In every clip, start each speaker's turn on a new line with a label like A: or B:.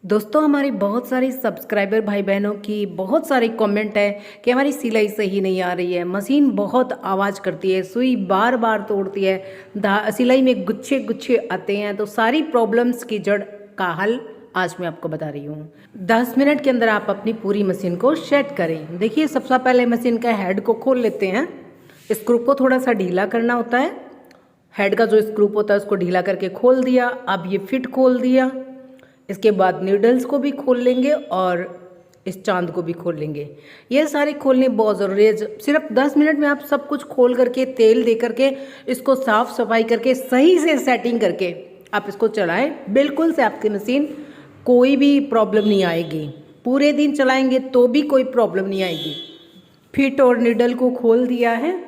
A: दोस्तों हमारी बहुत सारी सब्सक्राइबर भाई बहनों की बहुत सारी कमेंट है कि हमारी सिलाई सही नहीं आ रही है, मशीन बहुत आवाज़ करती है, सुई बार बार तोड़ती है, सिलाई में गुच्छे गुच्छे आते हैं। तो सारी प्रॉब्लम्स की जड़ का हल आज मैं आपको बता रही हूँ। 10 मिनट के अंदर आप अपनी पूरी मशीन को सेट करें। देखिए, सबसे पहले मशीन का हेड को खोल लेते हैं। स्क्रू को थोड़ा सा ढीला करना होता है। हेड का जो स्क्रू होता है उसको ढीला करके खोल दिया। अब ये फिट खोल दिया। इसके बाद नीडल्स को भी खोल लेंगे और इस चांद को भी खोल लेंगे। ये सारे खोलने बहुत ज़रूरी है। सिर्फ 10 मिनट में आप सब कुछ खोल करके तेल दे करके इसको साफ सफाई करके सही से सेटिंग करके आप इसको चलाएं, बिल्कुल से आपकी मशीन कोई भी प्रॉब्लम नहीं आएगी। पूरे दिन चलाएंगे तो भी कोई प्रॉब्लम नहीं आएगी। फिट और नीडल को खोल दिया है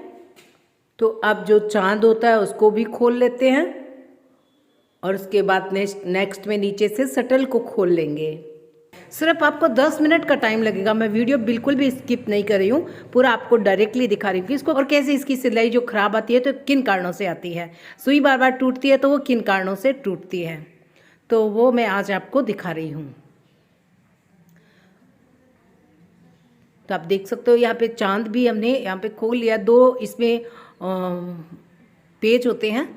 A: तो अब जो चांद होता है उसको भी खोल लेते हैं और उसके बाद नेक्स्ट में नीचे से शटल को खोल लेंगे। सिर्फ आपको 10 मिनट का टाइम लगेगा। मैं वीडियो बिल्कुल भी स्किप नहीं कर रही हूँ, पूरा आपको डायरेक्टली दिखा रही हूँ कि इसको और कैसे इसकी सिलाई जो खराब आती है तो किन कारणों से आती है, सुई बार बार टूटती है तो वो किन कारणों से टूटती है, तो वो मैं आज आपको दिखा रही हूँ। तो आप देख सकते हो यहाँ पे चांद भी हमने यहाँ पे खोल लिया। दो इसमें पेज होते हैं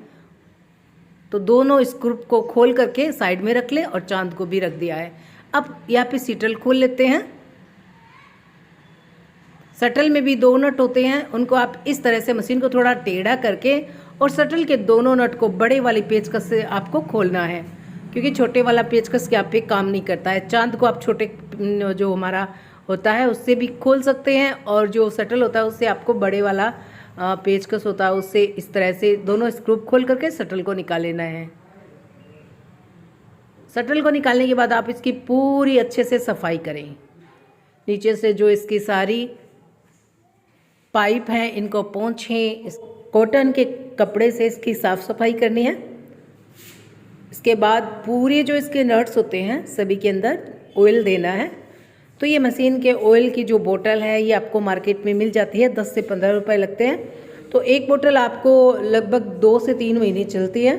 A: तो दोनों स्क्रू को खोल करके साइड में रख लें और चांद को भी रख दिया है। अब यहाँ पे शटल खोल लेते हैं। शटल में भी दो नट होते हैं, उनको आप इस तरह से मशीन को थोड़ा टेढ़ा करके और शटल के दोनों नट को बड़े वाली पेचकस से आपको खोलना है, क्योंकि छोटे वाला पेचकस के आप पे काम नहीं करता है। चांद को आप छोटे जो हमारा होता है उससे भी खोल सकते हैं और जो शटल होता है उससे आपको बड़े वाला पेचकस होता है उससे इस तरह से दोनों स्क्रू खोल करके शटल को निकाल लेना है। शटल को निकालने के बाद आप इसकी पूरी अच्छे से सफाई करें। नीचे से जो इसकी सारी पाइप हैं इनको पोंछें। इस कॉटन के कपड़े से इसकी साफ सफाई करनी है। इसके बाद पूरे जो इसके नट्स होते हैं सभी के अंदर ऑयल देना है। तो ये मशीन के ऑयल की जो बोतल है ये आपको मार्केट में मिल जाती है, 10 से 15 रुपए लगते हैं। तो एक बोतल आपको लगभग 2 से 3 महीने चलती है।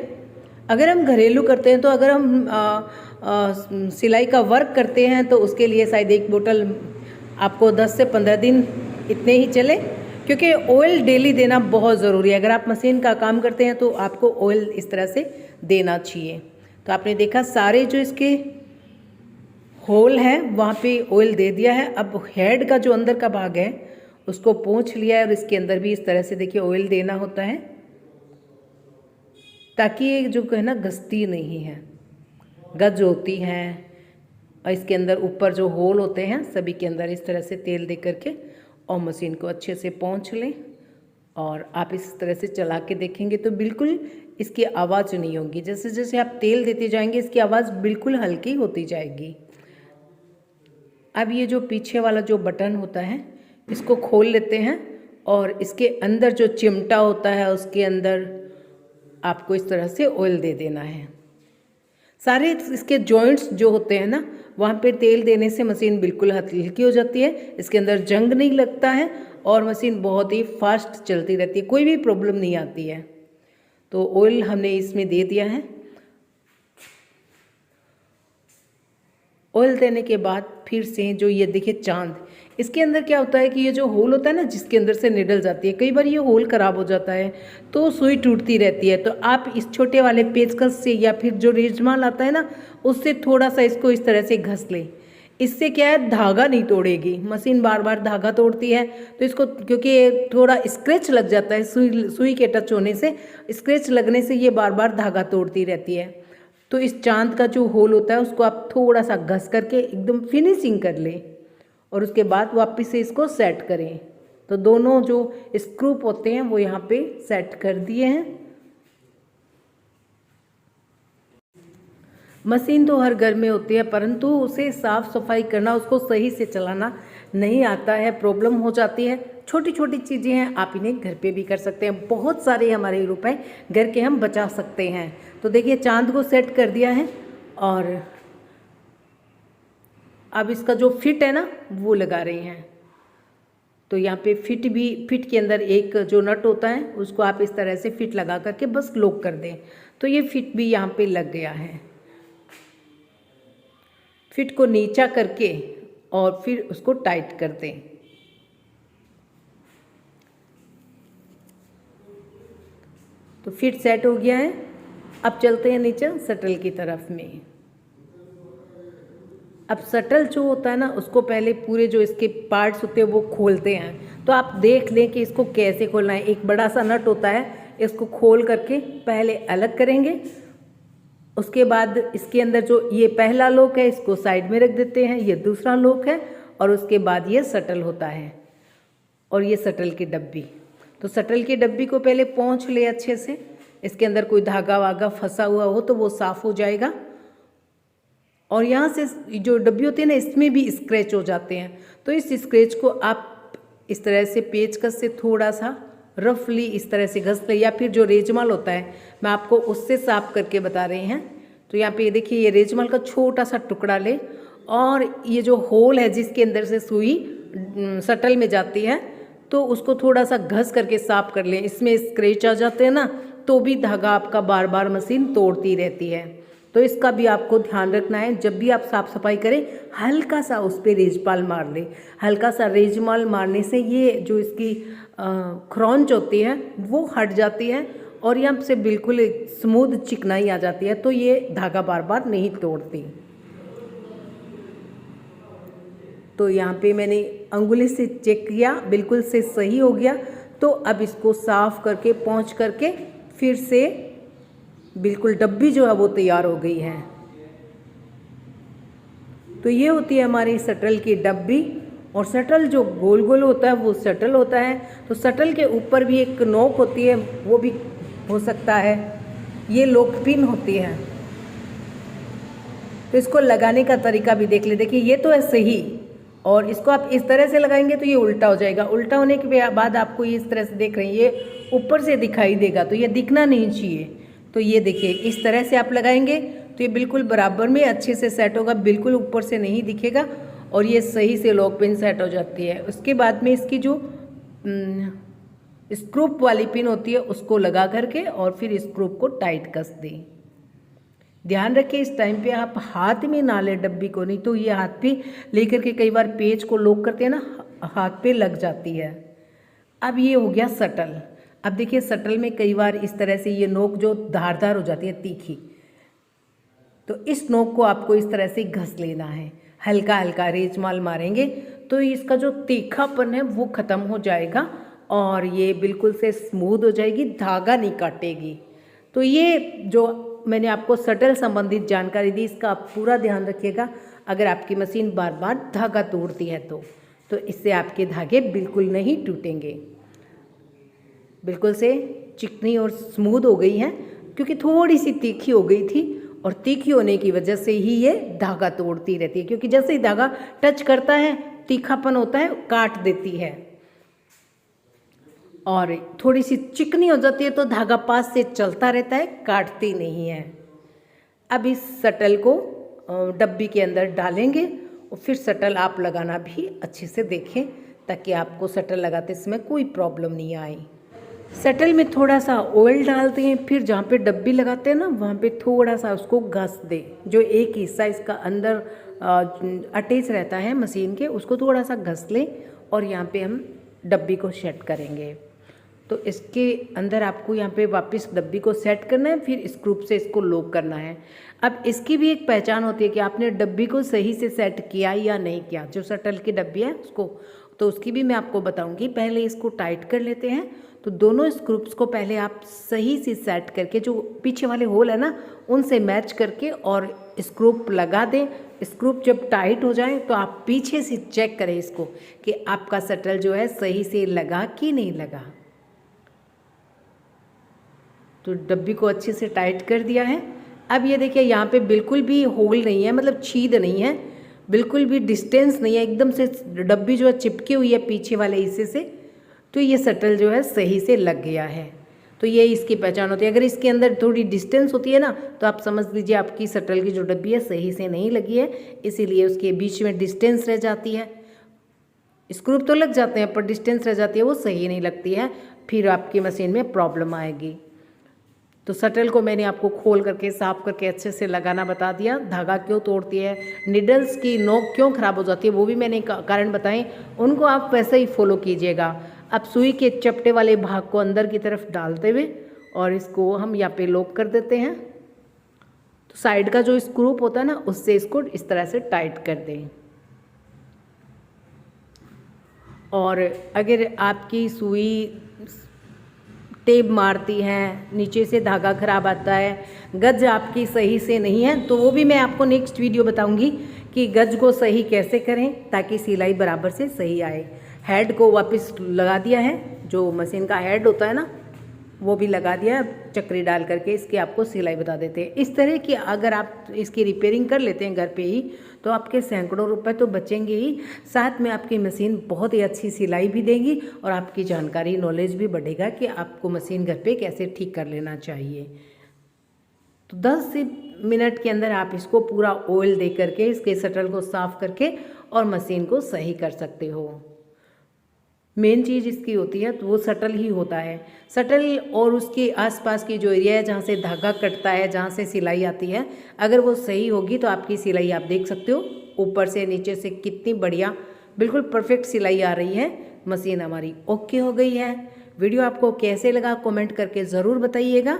A: अगर हम घरेलू करते हैं तो अगर हम सिलाई का वर्क करते हैं तो उसके लिए शायद एक बोतल आपको 10 से 15 दिन इतने ही चले, क्योंकि ऑयल डेली देना बहुत ज़रूरी है। अगर आप मशीन का काम करते हैं तो आपको ऑयल इस तरह से देना चाहिए। तो आपने देखा सारे जो इसके होल है वहाँ पे ऑयल दे दिया है। अब हेड का जो अंदर का भाग है उसको पोंछ लिया है और इसके अंदर भी इस तरह से देखिए ऑयल देना होता है, ताकि ये जो है ना घसती नहीं है, गज होती है। और इसके अंदर ऊपर जो होल होते हैं सभी के अंदर इस तरह से तेल दे करके और मशीन को अच्छे से पोंछ लें। और आप इस तरह से चला के देखेंगे तो बिल्कुल इसकी आवाज़ नहीं होगी। जैसे जैसे आप तेल देते जाएंगे इसकी आवाज़ बिल्कुल हल्की होती जाएगी। अब ये जो पीछे वाला जो बटन होता है इसको खोल लेते हैं और इसके अंदर जो चिमटा होता है उसके अंदर आपको इस तरह से ऑयल दे देना है। सारे इसके जॉइंट्स जो होते हैं ना वहाँ पे तेल देने से मशीन बिल्कुल हल्की हो जाती है, इसके अंदर जंग नहीं लगता है और मशीन बहुत ही फास्ट चलती रहती है, कोई भी प्रॉब्लम नहीं आती है। तो ऑयल हमने इसमें दे दिया है। ऑयल देने के बाद फिर से जो ये देखिए चांद, इसके अंदर क्या होता है कि ये जो होल होता है ना जिसके अंदर से निडल जाती है, कई बार ये होल ख़राब हो जाता है तो सुई टूटती रहती है। तो आप इस छोटे वाले पेचकस से या फिर जो रेजमाल आता है ना उससे थोड़ा सा इसको इस तरह से घस लें। इससे क्या है, धागा नहीं तोड़ेगी। मशीन बार बार धागा तोड़ती है तो इसको, क्योंकि थोड़ा स्क्रैच लग जाता है सुई के टच होने से, स्क्रैच लगने से ये बार बार धागा तोड़ती रहती है। तो इस चांद का जो होल होता है उसको आप थोड़ा सा घस करके एकदम फिनिशिंग कर लें और उसके बाद वापस से इसको सेट करें। तो दोनों जो स्क्रू होते हैं वो यहाँ पे सेट कर दिए हैं। मशीन तो हर घर में होती है, परंतु उसे साफ सफाई करना, उसको सही से चलाना नहीं आता है, प्रॉब्लम हो जाती है। छोटी छोटी चीज़ें हैं, आप इन्हें घर पे भी कर सकते हैं। बहुत सारे हमारे रुपए घर के हम बचा सकते हैं। तो देखिए चांद को सेट कर दिया है और अब इसका जो फिट है ना वो लगा रहे हैं। तो यहाँ पे फिट के अंदर एक जो नट होता है उसको आप इस तरह से फिट लगा करके बस लॉक कर दें तो ये फिट भी यहाँ पे लग गया है। फिट को नीचा करके और फिर उसको टाइट कर दें। तो फिट सेट हो गया है। अब चलते हैं नीचे शटल की तरफ में। अब शटल जो होता है ना, उसको पहले पूरे जो इसके पार्ट्स होते हैं वो खोलते हैं। तो आप देख लें कि इसको कैसे खोलना है। एक बड़ा सा नट होता है, इसको खोल करके पहले अलग करेंगे। उसके बाद इसके अंदर जो ये पहला लॉक है इसको साइड में रख देते हैं, ये दूसरा लॉक है, और उसके बाद ये शटल होता है और ये शटल की डब्बी। तो शटल की डब्बी को पहले पोंछ ले अच्छे से। इसके अंदर कोई धागा वागा फंसा हुआ हो तो वो साफ़ हो जाएगा। और यहाँ से जो डब्बी होती है ना, इसमें भी स्क्रैच हो जाते हैं। तो इस स्क्रैच को आप इस तरह से पेचकस से थोड़ा सा रफली इस तरह से घस ले, या फिर जो रेजमाल होता है मैं आपको उससे साफ करके बता रहे हैं। तो यहाँ पे देखिए, ये रेजमाल का छोटा सा टुकड़ा ले, और ये जो होल है जिसके अंदर से सुई शटल में जाती है, तो उसको थोड़ा सा घस करके साफ कर लें। इसमें स्क्रैच आ जाते हैं ना, तो भी धागा आपका बार बार मशीन तोड़ती रहती है। तो इसका भी आपको ध्यान रखना है। जब भी आप साफ़ सफाई करें, हल्का सा उस पर रेजमाल मार लें। हल्का सा रेजमाल मारने से ये जो इसकी क्रॉन्च होती है वो हट जाती है, और यहाँ से बिल्कुल स्मूथ चिकनाई आ जाती है। तो ये धागा बार बार नहीं तोड़ती। तो यहाँ पे मैंने अंगुली से चेक किया, बिल्कुल से सही हो गया। तो अब इसको साफ़ करके पोंछ करके फिर से बिल्कुल डब्बी जो है वो तैयार हो गई है। तो ये होती है हमारी शटल की डब्बी। और शटल जो गोल गोल होता है वो शटल होता है। तो शटल के ऊपर भी एक नोक होती है, वो भी हो सकता है। ये लॉक पिन होती है। तो इसको लगाने का तरीका भी देख ले। देखिए, ये तो है सही, और इसको आप इस तरह से लगाएंगे तो ये उल्टा हो जाएगा। उल्टा होने के बाद आपको ये इस तरह से देख रहे हैं, ये ऊपर से दिखाई देगा, तो ये दिखना नहीं चाहिए। तो ये देखिए, इस तरह से आप लगाएंगे तो ये बिल्कुल बराबर में अच्छे से सेट होगा, बिल्कुल ऊपर से नहीं दिखेगा, और ये सही से लॉक पिन सेट हो जाती है। उसके बाद में इसकी जो स्क्रूप वाली पिन होती है उसको लगा करके और फिर स्क्रूप को टाइट कस दें। ध्यान रखिए, इस टाइम पे आप हाथ में ना लें डब्बी को, नहीं तो ये हाथ पे लेकर के कई बार पेज को लॉक करते हैं ना, हाथ पे लग जाती है। अब ये हो गया शटल। अब देखिए, शटल में कई बार इस तरह से ये नोक जो धारदार हो जाती है, तीखी, तो इस नोक को आपको इस तरह से घस लेना है। हल्का हल्का रेजमाल मारेंगे तो इसका जो तीखापन है वो ख़त्म हो जाएगा, और ये बिल्कुल से स्मूथ हो जाएगी, धागा नहीं काटेगी। तो ये जो मैंने आपको शटल संबंधित जानकारी दी, इसका आप पूरा ध्यान रखिएगा। अगर आपकी मशीन बार बार धागा तोड़ती है तो इससे आपके धागे बिल्कुल नहीं टूटेंगे। बिल्कुल से चिकनी और स्मूथ हो गई है, क्योंकि थोड़ी सी तीखी हो गई थी, और तीखी होने की वजह से ही ये धागा तोड़ती रहती है। क्योंकि जैसे ही धागा टच करता है, तीखापन होता है, काट देती है, और थोड़ी सी चिकनी हो जाती है तो धागा पास से चलता रहता है, काटती नहीं है। अब इस शटल को डब्बी के अंदर डालेंगे, और फिर शटल आप लगाना भी अच्छे से देखें, ताकि आपको शटल लगाते समय कोई प्रॉब्लम नहीं आए। शटल में थोड़ा सा ऑयल डालते हैं, फिर जहाँ पे डब्बी लगाते हैं ना, वहाँ पे थोड़ा सा उसको घस दें। जो एक हिस्सा इसका अंदर अटैच रहता है मशीन के, उसको थोड़ा सा घस लें, और यहाँ पे हम डब्बी को सेट करेंगे। तो इसके अंदर आपको यहाँ पे वापस डब्बी को सेट करना है, फिर स्क्रूप से इसको लॉक करना है। अब इसकी भी एक पहचान होती है कि आपने डब्बी को सही से सेट किया या नहीं किया। जो शटल की डब्बी है उसको, तो उसकी भी मैं आपको बताऊंगी। पहले इसको टाइट कर लेते हैं। तो दोनों स्क्रूप्स को पहले आप सही से सेट करके, जो पीछे वाले होल है ना, उनसे मैच करके और स्क्रूप लगा दें। स्क्रूप जब टाइट हो जाए तो आप पीछे से चेक करें इसको कि आपका शटल जो है सही से लगा कि नहीं लगा। तो डब्बी को अच्छे से टाइट कर दिया है। अब ये देखिए, यहाँ पे बिल्कुल भी होल नहीं है, मतलब छेद नहीं है, बिल्कुल भी डिस्टेंस नहीं है, एकदम से डब्बी जो है चिपकी हुई है पीछे वाले हिस्से से। तो ये शटल जो है सही से लग गया है। तो ये इसकी पहचान होती है। अगर इसके अंदर थोड़ी डिस्टेंस होती है ना, तो आप समझ लीजिए आपकी शटल की जो डब्बी है सही से नहीं लगी है, इसीलिए उसके बीच में डिस्टेंस रह जाती है। स्क्रूप तो लग जाते हैं पर डिस्टेंस रह जाती है, वो सही नहीं लगती है, फिर आपकी मशीन में प्रॉब्लम आएगी। तो शटल को मैंने आपको खोल करके साफ करके अच्छे से लगाना बता दिया। धागा क्यों तोड़ती है, निडल्स की नोक क्यों ख़राब हो जाती है, वो भी मैंने कारण बताएं, उनको आप वैसे ही फॉलो कीजिएगा। अब सुई के चपटे वाले भाग को अंदर की तरफ डालते हुए और इसको हम यहाँ पे लॉक कर देते हैं। तो साइड का जो स्क्रू होता है ना, उससे इसको इस तरह से टाइट कर दें। और अगर आपकी सुई टेप मारती है, नीचे से धागा खराब आता है, गज आपकी सही से नहीं है, तो वो भी मैं आपको नेक्स्ट वीडियो बताऊंगी कि गज को सही कैसे करें ताकि सिलाई बराबर से सही आए। हेड को वापस लगा दिया है, जो मशीन का हेड होता है ना, वो भी लगा दिया है। चक्री डाल करके इसकी आपको सिलाई बता देते हैं। इस तरह की अगर आप इसकी रिपेयरिंग कर लेते हैं घर पे ही, तो आपके सैकड़ों रुपए तो बचेंगे ही, साथ में आपकी मशीन बहुत ही अच्छी सिलाई भी देगी और आपकी जानकारी नॉलेज भी बढ़ेगा कि आपको मशीन घर पे कैसे ठीक कर लेना चाहिए। तो 10 से मिनट के अंदर आप इसको पूरा ऑयल दे करके इसके शटल को साफ करके और मशीन को सही कर सकते हो। मेन चीज़ इसकी होती है तो वो शटल ही होता है। शटल और उसके आसपास की जो एरिया है जहाँ से धागा कटता है, जहाँ से सिलाई आती है, अगर वो सही होगी तो आपकी सिलाई आप देख सकते हो ऊपर से नीचे से कितनी बढ़िया बिल्कुल परफेक्ट सिलाई आ रही है। मशीन हमारी ओके हो गई है। वीडियो आपको कैसे लगा कमेंट करके ज़रूर बताइएगा,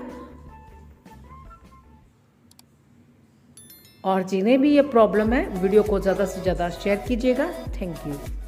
A: और जिन्हें भी ये प्रॉब्लम है वीडियो को ज़्यादा से ज़्यादा शेयर कीजिएगा। Thank you.